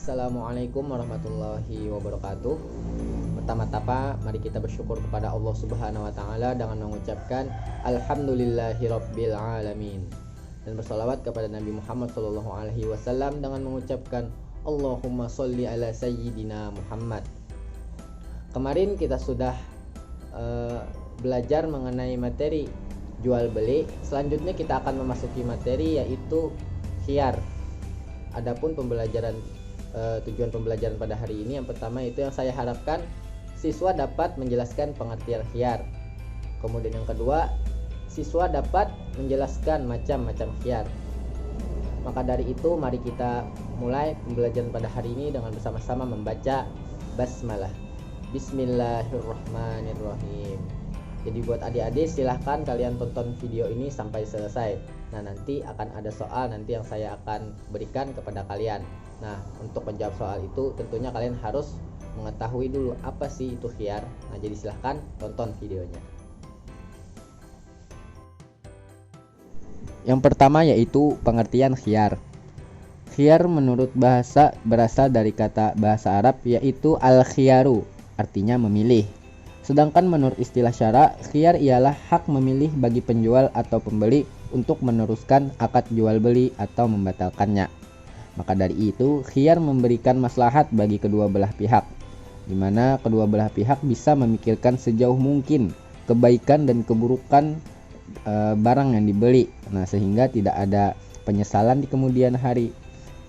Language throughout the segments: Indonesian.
Assalamualaikum warahmatullahi wabarakatuh. Pertama-tama mari kita bersyukur kepada Allah Subhanahu wa taala dengan mengucapkan alhamdulillahirabbil alamin dan bersalawat kepada Nabi Muhammad sallallahu alaihi wasallam dengan mengucapkan Allahumma sholli ala sayyidina Muhammad. Kemarin kita sudah belajar mengenai materi jual beli. Selanjutnya kita akan memasuki materi yaitu khiyar. Adapun tujuan pembelajaran pada hari ini, yang pertama itu yang saya harapkan siswa dapat menjelaskan pengertian khiyar. Kemudian yang kedua, siswa dapat menjelaskan macam-macam khiyar. Maka dari itu mari kita mulai pembelajaran pada hari ini dengan bersama-sama membaca basmalah. Bismillahirrahmanirrahim. Jadi buat adik-adik silahkan kalian tonton video ini sampai selesai. Nah, nanti akan ada soal nanti yang saya akan berikan kepada kalian. Nah, untuk menjawab soal itu tentunya kalian harus mengetahui dulu apa sih itu khiyar. Nah, jadi silahkan tonton videonya. Yang pertama yaitu pengertian khiyar. Khiyar menurut bahasa berasal dari kata bahasa Arab yaitu al-khiyaru, artinya memilih. Sedangkan menurut istilah syara, khiyar ialah hak memilih bagi penjual atau pembeli untuk meneruskan akad jual beli atau membatalkannya. Maka dari itu, khiyar memberikan maslahat bagi kedua belah pihak, di mana kedua belah pihak bisa memikirkan sejauh mungkin kebaikan dan keburukan barang yang dibeli. Nah, sehingga tidak ada penyesalan di kemudian hari.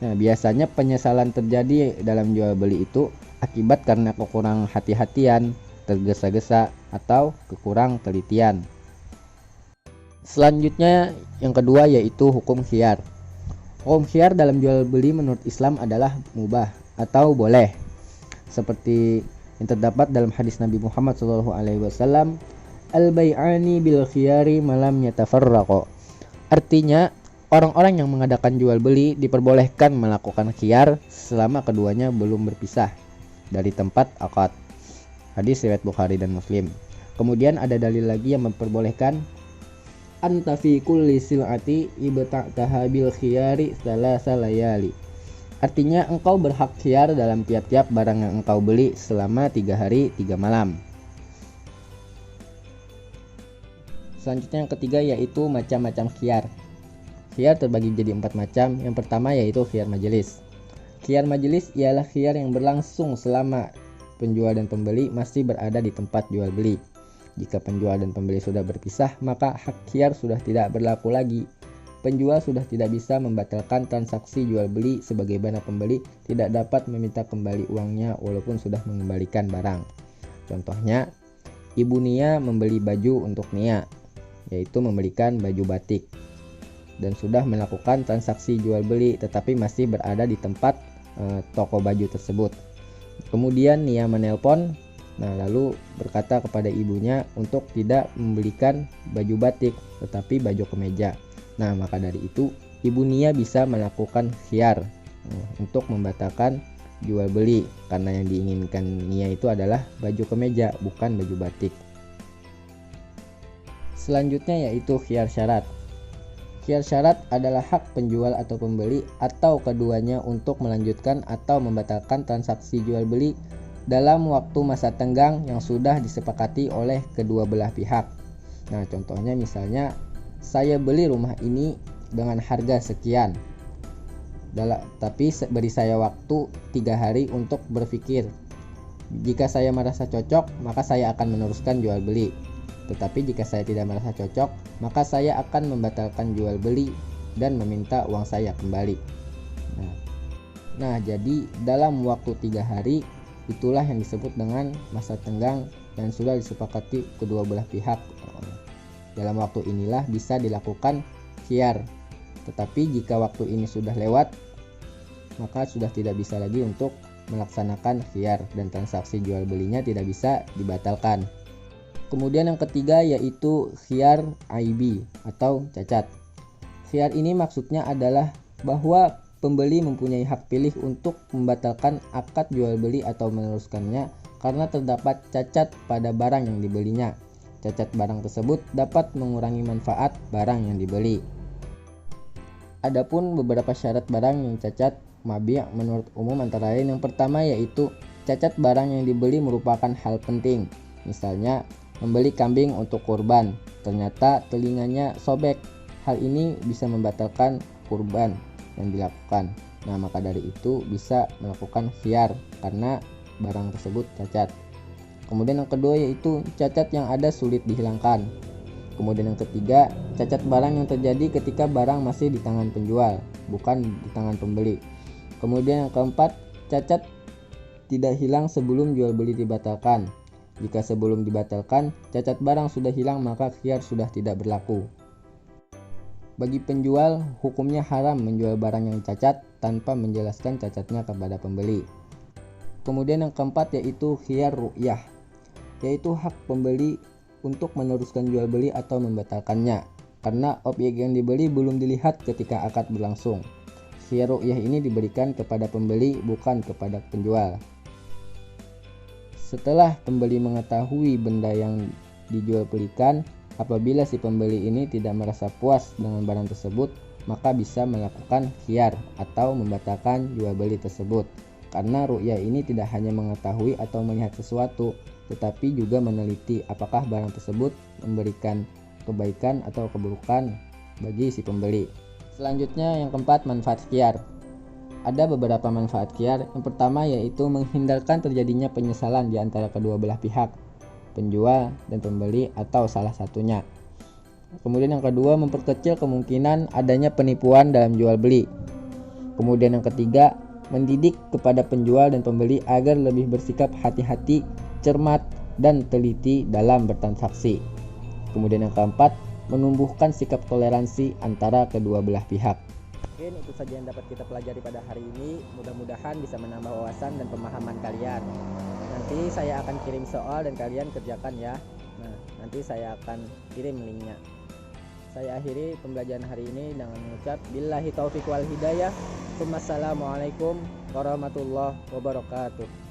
Nah, biasanya penyesalan terjadi dalam jual beli itu akibat karena kekurang hati-hatian, tergesa-gesa, atau kekurang telitian. Selanjutnya yang kedua yaitu hukum khiyar. Hukum khiyar dalam jual beli menurut Islam adalah mubah atau boleh, seperti yang terdapat dalam hadis Nabi Muhammad SAW, al-bai'ani bil khiyari malam yatafarraqo. Artinya orang-orang yang mengadakan jual beli diperbolehkan melakukan khiyar selama keduanya belum berpisah dari tempat akad. Hadis riwayat Bukhari dan Muslim. Kemudian ada dalil lagi yang memperbolehkan anta fi kulli sil'ati ibta'taha bil khiyari salasa layali. Artinya engkau berhak khiyar dalam tiap-tiap barang yang engkau beli selama 3 hari 3 malam. Selanjutnya yang ketiga yaitu macam-macam khiyar. Khiyar terbagi jadi 4 macam. Yang pertama yaitu khiyar majelis. Khiyar majelis ialah khiyar yang berlangsung selama penjual dan pembeli masih berada di tempat jual beli. Jika penjual dan pembeli sudah berpisah, maka hak khiyar sudah tidak berlaku lagi. Penjual sudah tidak bisa membatalkan transaksi jual beli sebagaimana pembeli tidak dapat meminta kembali uangnya walaupun sudah mengembalikan barang. Contohnya, Ibu Nia membeli baju untuk Nia, yaitu membelikan baju batik, dan sudah melakukan transaksi jual beli tetapi masih berada di tempat toko baju tersebut. Kemudian Nia menelpon, lalu berkata kepada ibunya untuk tidak membelikan baju batik tetapi baju kemeja. Nah, maka dari itu Ibu Nia bisa melakukan khiyar untuk membatalkan jual beli karena yang diinginkan Nia itu adalah baju kemeja, bukan baju batik. Selanjutnya yaitu khiyar syarat. Khiyar syarat adalah hak penjual atau pembeli atau keduanya untuk melanjutkan atau membatalkan transaksi jual beli dalam waktu masa tenggang yang sudah disepakati oleh kedua belah pihak. Nah, contohnya misalnya saya beli rumah ini dengan harga sekian, tapi beri saya waktu 3 hari untuk berpikir. Jika saya merasa cocok, maka saya akan meneruskan jual beli. Tetapi jika saya tidak merasa cocok, maka saya akan membatalkan jual beli dan meminta uang saya kembali. Nah, jadi dalam waktu 3 hari itulah yang disebut dengan masa tenggang dan sudah disepakati kedua belah pihak. Dalam waktu inilah bisa dilakukan khiyar. Tetapi jika waktu ini sudah lewat, maka sudah tidak bisa lagi untuk melaksanakan khiyar dan transaksi jual belinya tidak bisa dibatalkan. Kemudian yang ketiga yaitu khiyar aibi atau cacat. Khiyar ini maksudnya adalah bahwa pembeli mempunyai hak pilih untuk membatalkan akad jual beli atau meneruskannya karena terdapat cacat pada barang yang dibelinya. Cacat barang tersebut dapat mengurangi manfaat barang yang dibeli. Adapun beberapa syarat barang yang cacat mabi' menurut umum antara lain yang pertama yaitu cacat barang yang dibeli merupakan hal penting. Misalnya membeli kambing untuk kurban, ternyata telinganya sobek. Hal ini bisa membatalkan kurban yang dilakukan. Nah, maka dari itu bisa melakukan khiyar karena barang tersebut cacat. Kemudian yang kedua yaitu cacat yang ada sulit dihilangkan. Kemudian yang ketiga, cacat barang yang terjadi ketika barang masih di tangan penjual, bukan di tangan pembeli. Kemudian yang keempat, cacat tidak hilang sebelum jual beli dibatalkan. Jika sebelum dibatalkan, cacat barang sudah hilang maka khiyar sudah tidak berlaku. Bagi penjual, hukumnya haram menjual barang yang cacat tanpa menjelaskan cacatnya kepada pembeli. Kemudian yang keempat yaitu khiyar ru'yah, yaitu hak pembeli untuk meneruskan jual beli atau membatalkannya karena objek yang dibeli belum dilihat ketika akad berlangsung. Khiyar ru'yah ini diberikan kepada pembeli bukan kepada penjual. Setelah pembeli mengetahui benda yang dijual belikan, apabila si pembeli ini tidak merasa puas dengan barang tersebut, maka bisa melakukan khiyar atau membatalkan jual beli tersebut. Karena ru'yah ini tidak hanya mengetahui atau melihat sesuatu, tetapi juga meneliti apakah barang tersebut memberikan kebaikan atau keburukan bagi si pembeli. Selanjutnya yang keempat, manfaat khiyar. Ada beberapa manfaat khiyar. Yang pertama yaitu menghindarkan terjadinya penyesalan di antara kedua belah pihak, penjual dan pembeli atau salah satunya. Kemudian yang kedua, memperkecil kemungkinan adanya penipuan dalam jual beli. Kemudian yang ketiga, mendidik kepada penjual dan pembeli agar lebih bersikap hati-hati, cermat, dan teliti dalam bertransaksi. Kemudian yang keempat, menumbuhkan sikap toleransi antara kedua belah pihak. Mungkin itu saja yang dapat kita pelajari pada hari ini. Mudah-mudahan bisa menambah wawasan dan pemahaman kalian. Nanti saya akan kirim soal dan kalian kerjakan ya. Nah, nanti saya akan kirim linknya. Saya akhiri pembelajaran hari ini dengan mengucap billahi taufiq wal hidayah. Wassalamualaikum warahmatullahi wabarakatuh.